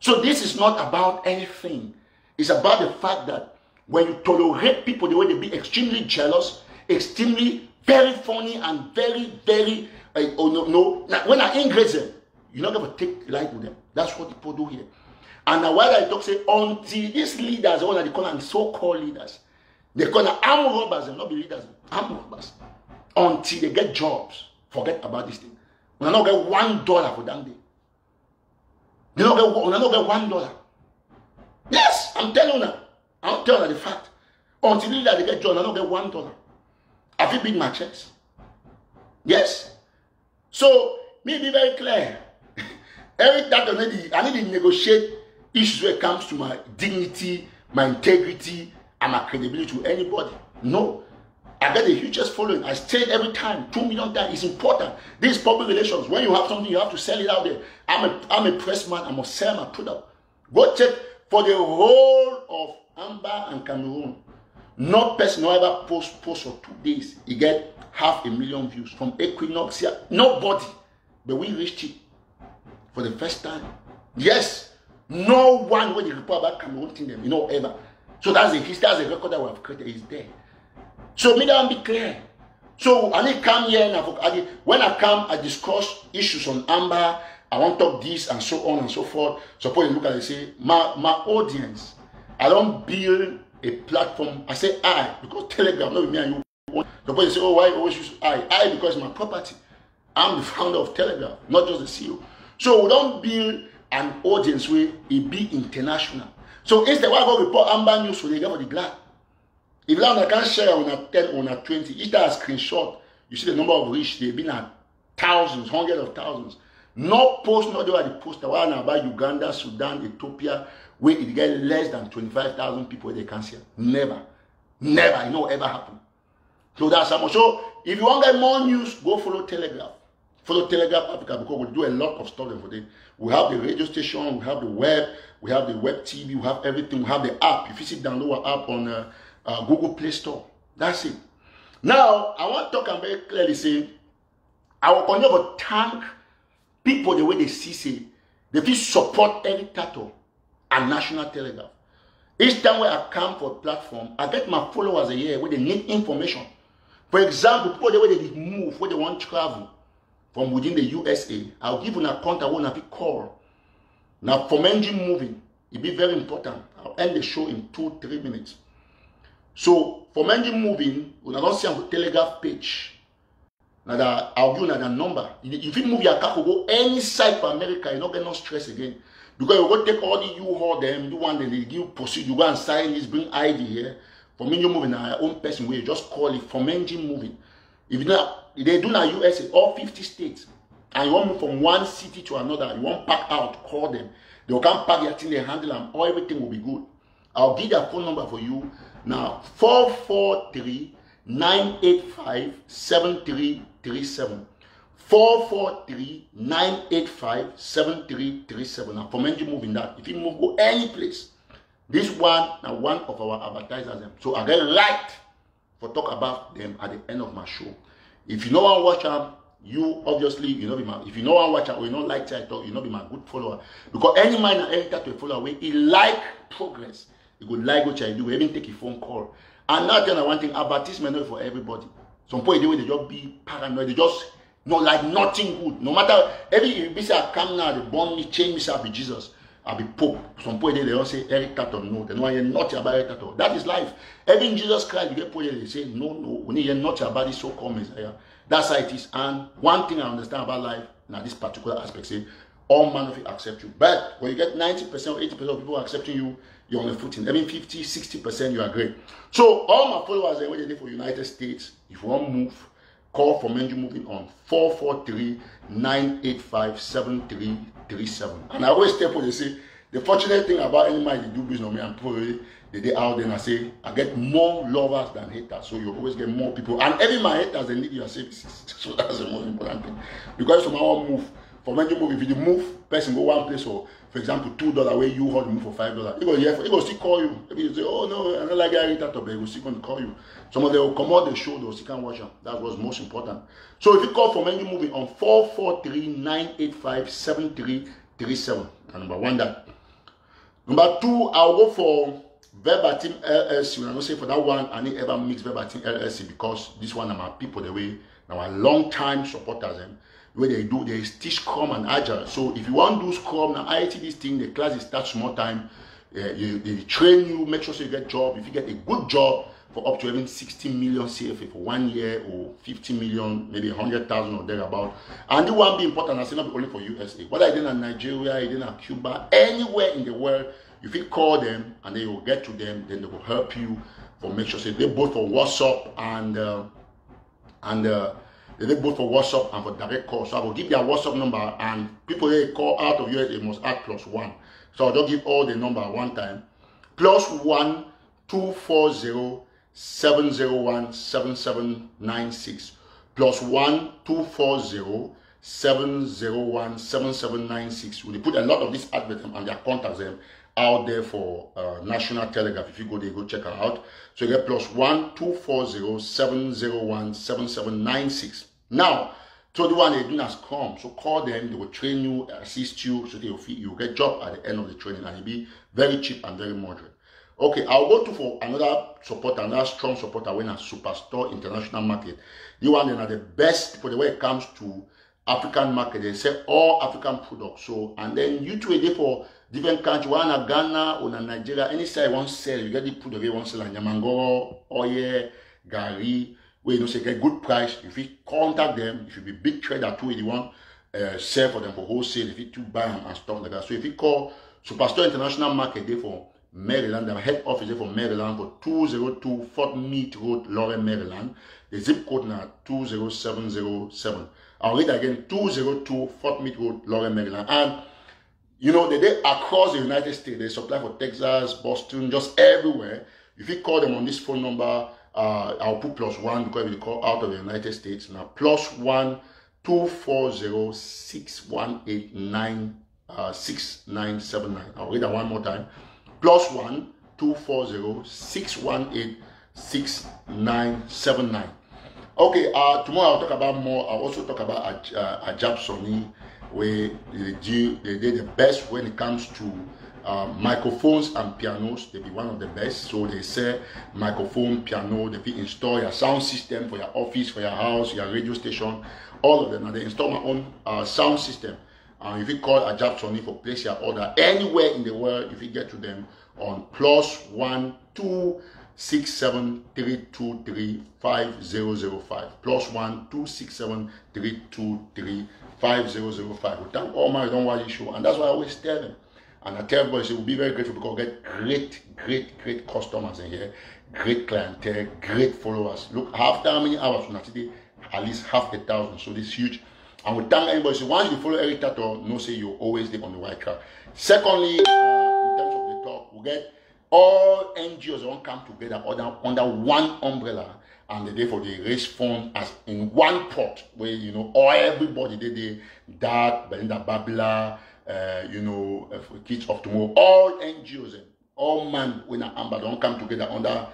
So this is not about anything. It's about the fact that when you tolerate people the way they be extremely jealous, extremely very funny and very, very when I engage them, you're not going to take light with them. That's what people do here. And now while I talk, say, until these leaders, all that they call them so-called leaders, they call them armed robbers and not be leaders, armed robbers. Until they get jobs, forget about this thing. When I not get $1 for that day. They don't get $1. Yes, I'm telling you now. I'm telling you the fact. Until they get jobs, I don't get $1. I feel beat my chest. Yes. So, me be very clear. Every time I need to negotiate issues when it comes to my dignity, my integrity, and my credibility to anybody. No. I get the hugest following. I say it every time, 2 million times. It's important. This is public relations. When you have something, you have to sell it out there. I'm a press man. I must sell my product. Go check for the whole of Amber and Cameroon. No person no ever post for 2 days. He get 500,000 views from Equinox here. Nobody. But we reached it for the first time. Yes. No one when you report about Cameroon thing them, ever. So that's a history, that's a record that we have created. Is there. So me that be clear. So I need come here and when I come, I discuss issues on Amber. I want to talk this and so on and so forth. Suppose you look at it and say, my audience, I don't build a platform. I say I, because Telegram, not with me and you. Suppose you say, oh, why always use I? I because it's my property. I'm the founder of Telegram, not just the CEO. So we don't build an audience where it be international. So instead, why go report Amber News for the get for the glad? If I can share on a 10 on a 20, each time a screenshot, you see the number of reach, they've been at thousands, hundreds of thousands. No post, not the poster one about Uganda, Sudan, Ethiopia, where it get less than 25,000 people they can see. Never. Never. It will ever happen. So that's how much. So if you want to get more news, go follow Telegraph. Follow Telegraph Africa because we do a lot of stuff for them. We have the radio station, we have the web, we have the web TV, we have everything. We have the app. If you see download our app on Google Play Store, that's it. Now I want to talk and very clearly say I will continue to thank people the way they see they feel support Eric Tataw and National Telegraph. Each time when I come for a platform, I get my followers a year where they need information. For example, people the way they move, where they want to travel from within the USA, I'll give you a contact when I pick call. Now from engine moving, it be very important. I'll end the show in 2-3 minutes. So from engine moving, when I don't see on the Telegraph page, now I'll give you another number. If you move your car to go any side for America, you're not get no stress again. Because you go take all the U-Haul them, do one, then they give proceed, you go and sign this, bring ID here. From engine moving, now your own person way, just call it from engine moving. If you know, they do now USA, all 50 states, and you want move from one city to another, you want pack out, call them. They will come pack your thing, they handle them, all everything will be good. I'll give their phone number for you. Now, 443 443-985-7337. 443-985-7337. And for men you move in that. If you move, go any place. This one now one of our advertisers. So I get right for talk about them at the end of my show. If you know one watch them, you obviously you know be my. If you know one watch or you don't like Tataw, you know be my good follower. Because any man and any Tataw follower way, he like progress. He could like what I do. Even take a phone call. And now tell one thing, advertisement not for everybody. Some point they just be paranoid. They just not like nothing good. No matter every if say I come now, they born me, change me, I'll be Jesus. I'll be Pope. Some point they don't say Eric Tataw, no. They don't hear nothing about Eric Tataw. That is life. Even in Jesus Christ, you get point they say, no, we need to hear nothing about this so-called Messiah. That's how it is. And one thing I understand about life, now this particular aspect, say, all man of it accept you. But when you get 90% or 80% of people accepting you, you're on the footing. I mean 50, 60% you are great. So all my followers when they did for United States, if you want to move, call for Menju Moving on 443-985-7337. And I always tell people, they say, the fortunate thing about any man they do business with me, and probably the day out there and I say, I get more lovers than haters. So you always get more people. And every my haters, they need your services. So that's the most important thing. Because from our move, for Menju Move, if you move, person go one place for example, $2 where you hold move for $5. He go still call you. Maybe you say, oh no, I don't like Eric Tataw, but he will still going to call you. Some of them will come out the show, they'll still can't watch them. That was most important. So if you call for Menju Moving on 443-985-7337. Number one that. Number two, I'll go for Verbatim LLC. When I don't say for that one, I need ever mix Verbatim LLC because this one are my people the way now a long time supporters them. Where they teach Scrum and Agile. So if you want to do Scrum, now I teach this thing, the class is start small time. They train you, make sure so you get job. If you get a good job for up to even 60 million CFA for 1 year or 50 million, maybe 100,000 or thereabout. And the one be important, I say not only for USA. Whether it's in Nigeria, it's in Cuba, anywhere in the world, if you call them and they will get to them, then they will help you for make sure so they both for WhatsApp and they both for WhatsApp and for direct call. So I will give their WhatsApp number and people they call out of US, they must add +1. So I'll just give all the number one time. +1 240 701 7796. +1 240 701 7796. We put a lot of this advert and their contacts them out there for National Telegraph. If you go there, go check her out. So you get +1 240 701 7796. Now, so the one they do as come. So call them, they will train you, assist you, so they will feed you. Get job at the end of the training, and it'll be very cheap and very moderate. Okay, I'll go to for another supporter, another strong supporter when a Superstore International Market. The one that are the best for the way it comes to African market. They sell all African products. So and then you two are for different countries. One in Ghana or in Nigeria. Any side one sell, you get the product they want sell like Yamango, oil, gari, where you know say get good price. If you contact them, if you be big trader too, you want sell for them for wholesale. If you to buy them and stuff like that. So if you call Superstore International Market, they for Maryland, their head office is for Maryland for 202 Fort Meade Road, Lawrence, Maryland. The zip code now 20707. I'll read again 202 Fort Meade Road, Lawrence, Maryland. And you know they across the United States, they supply for Texas, Boston, just everywhere. If you call them on this phone number, I'll put +1 because we call out of the United States now. +1 240 618 6979. I'll read that one more time. +1 240 618 6979. Okay, tomorrow I'll talk about more. I'll also talk about Ambazonians, where they did the best when it comes to microphones and pianos. They be one of the best. So they say microphone, piano, they be install your sound system for your office, for your house, your radio station, all of them. And they install my own sound system. If you call Ambazonians for place your order anywhere in the world, if you get to them on +1 267 323 5005. +1 267 323 5005. We thank all my don't worry show, and that's why I always tell them. And I tell everybody, we'll be very grateful because we get great customers in here, great clientele, great followers. Look, after how many hours from today, at least 5,000. So this is huge. And we thank everybody. So once you follow Eric Tataw, know say you always live on the right track. Secondly, in terms of the talk, we get all NGOs that want to come together under one umbrella and the day for the raise funds as in one pot where all everybody they that Belinda Babila, Kids of Tomorrow, all NGOs and all man when Amber don't come together under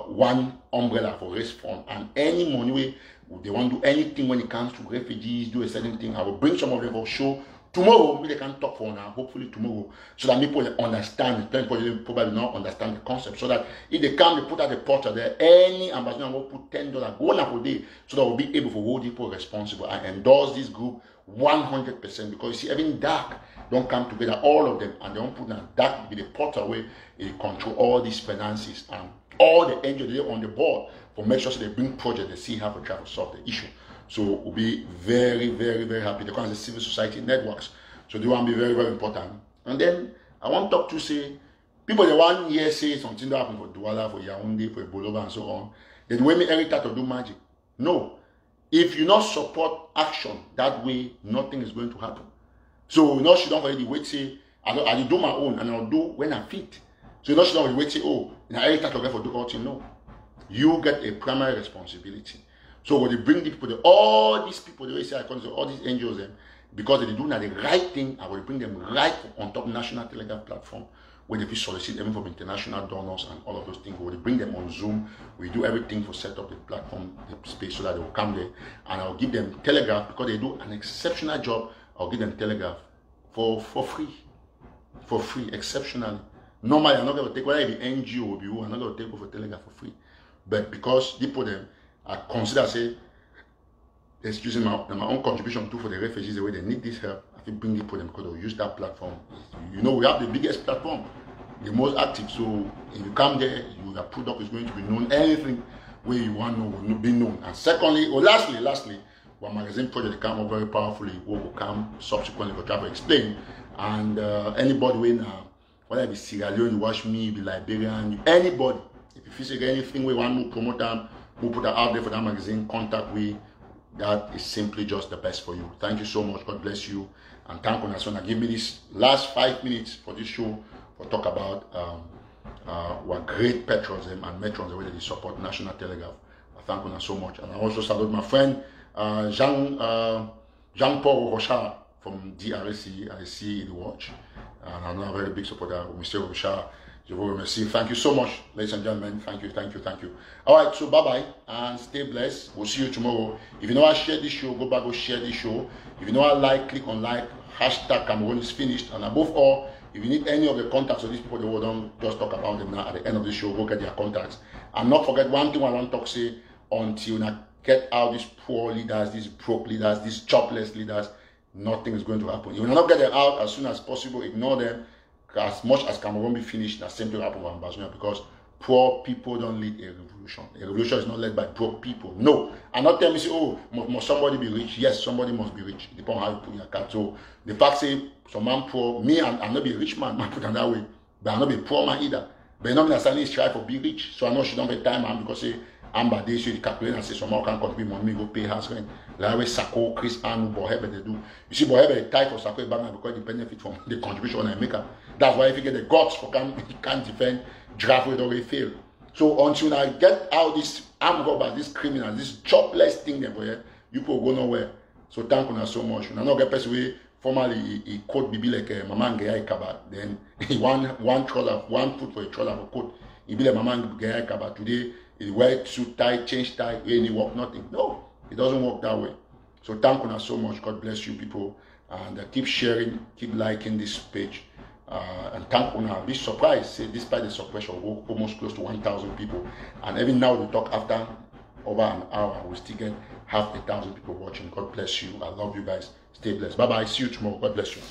one umbrella for raise fund, and any money way they want to do anything when it comes to refugees, do a certain thing. I will bring some of them for show tomorrow. Maybe they can talk for now, hopefully tomorrow, so that people understand. Plenty people probably not understand the concept. So that if they come, they put out the portal there. Any Ambazonian will put $10 go on per day, so that we'll be able to hold people responsible. I endorse this group 100% because you see, even dark don't come together, all of them, and they don't put that dark be the portal where they control all these finances and all the NGOs they on the board for make sure so they bring projects they see how to try to solve the issue. So we'll be very, very, very happy. They call the civil society networks. So they want to be very, very important. And then I want to talk to say people they want year say something that happened for Douala, for Yaoundé, for Bolova, and so on. Then when me Eric Tataw do magic. No. If you not support action that way, nothing is going to happen. So you know she don't already wait say I do my own and I'll do when I fit. So you know she don't already wait say, oh, now Eric Tataw get for do something. No. You get a primary responsibility. So when they bring the people, all these people, they say I call all these NGOs, because they do not the right thing, I will bring them right on top national telegraph platform where they will solicit even from international donors and all of those things. We bring them on Zoom. We do everything for set up the platform, the space, so that they will come there, and I'll give them telegraph because they do an exceptional job. I'll give them telegraph for free, exceptionally. Normally, I'm not going to take whether the NGO will be who, I'm not going to take over telegraph for free, but because people them. I consider say it's using my own contribution too for the refugees the way they need this help. I think bring people them because they'll use that platform. You know we have the biggest platform, the most active. So if you come there, your product is going to be known. Anything where you want to know will be known. And secondly, or lastly, one magazine project come up very powerfully. What will come subsequently for try to explain. And anybody when whether it be Sierra Leone, you watch me, be Liberian, anybody, if you feel anything we want to promote them. We'll put that out there for that magazine, contact me. That is simply just the best for you. Thank you so much. God bless you. And thank you, Nasona. Give me this last 5 minutes for this show for talk about what great patrons and metrons the way they support National Telegraph. Thank you so much. And I also salute my friend Jean-Paul Rochard from DRC. I see the watch. And I'm a very big supporter of Mr. Rochard. Thank you so much, ladies and gentlemen. Thank you. All right, so bye-bye and stay blessed. We'll see you tomorrow. If you know I share this show, go back, go share this show. If you know I like, click on like. Hashtag Cameroon is finished. And above all, if you need any of the contacts of these people, they don't just talk about them now at the end of the show. Go get their contacts. And not forget one thing I want to talk say until I get out these poor leaders, these broke leaders, these jobless leaders, nothing is going to happen. You will not get them out as soon as possible. Ignore them. As much as Cameroon be finished, that simply happen with Ambazonia because poor people don't lead a revolution. A revolution is not led by poor people. No. And not tell me, say, oh, must somebody be rich? Yes, somebody must be rich. Depending on how you put your card. So the fact say some man poor, me I'm not be a rich man, I put it that way. But I'm not be a poor man either. But you know me necessarily strive for be rich. So I know she don't get time man because say Amber they should calculate and say someone can contribute money, go pay house rent. Like way Sako, Chris and Bohebe they do. You see Bohebe tie for Sako bank because they benefit from the contribution I make. That's why if you get the guts for can't defend, draft will already fail. So until I get out this armed robbers, this criminals, this jobless thing there for you, you people go nowhere. So thank you so much. And I know get person way formerly he coat be like a mama gaya kaba. Then he one trouser, one foot for a trouser for coat. He be like mama gaya kaba. Today he wear suit tie, change tie, when he walk nothing. No, it doesn't work that way. So thank you so much. God bless you people. And keep sharing, keep liking this page. And thank you now. Be surprised. Say, despite the suppression, we're almost close to 1,000 people. And even now we talk after over an hour, we still get 500,000 people watching. God bless you. I love you guys. Stay blessed. Bye bye. See you tomorrow. God bless you.